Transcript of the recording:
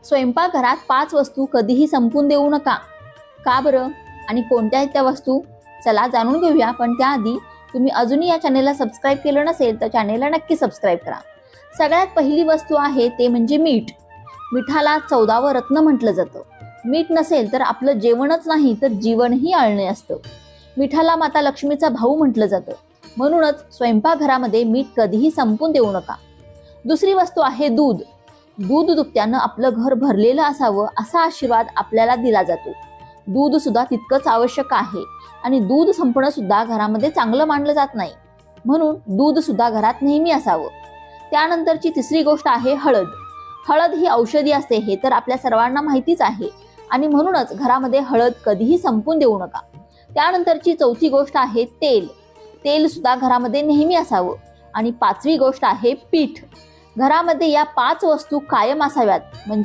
स्वयंपाकघरात 5 वस्तू कधीही संपून देऊ नका. का बरं आणि कोणत्या आहेत त्या वस्तू? चला जाणून घेऊया. पण त्याआधी तुम्ही अजूनही या चॅनेलला सबस्क्राईब केलं नसेल तर चॅनेलला नक्की सबस्क्राईब करा. सगळ्यात पहिली वस्तू आहे ते म्हणजे मीठ. मिठाला 14वं रत्न म्हटलं जातं. मीठ नसेल तर आपलं जेवणच नाही तर जीवनही आळणे असतं. मिठाला माता लक्ष्मीचा भाऊ म्हटलं जातं. म्हणूनच स्वयंपाकघरामध्ये मीठ कधीही संपून देऊ नका. दुसरी वस्तू आहे दूध. दूध दुभत्यानं आपलं घर भरलेलं असावं असा आशीर्वाद आपल्याला दिला जातो. दूध सुद्धा तितकंच आवश्यक आहे आणि दूध संपणं सुद्धा घरामध्ये चांगलं मानलं जात नाही. म्हणून दूध सुद्धा घरात नेहमी असावं. त्यानंतरची तिसरी गोष्ट आहे हळद. हळद ही औषधी असते हे तर आपल्या सर्वांना माहितीच आहे आणि म्हणूनच घरामध्ये हळद कधीही संपून देऊ नका. त्यानंतरची चौथी गोष्ट आहे तेल. तेल सुद्धा घरामध्ये नेहमी असावं. आणि 5वी गोष्ट आहे पीठ. घरामध्ये या 5 वस्तू कायम असाव्यात म्हणजे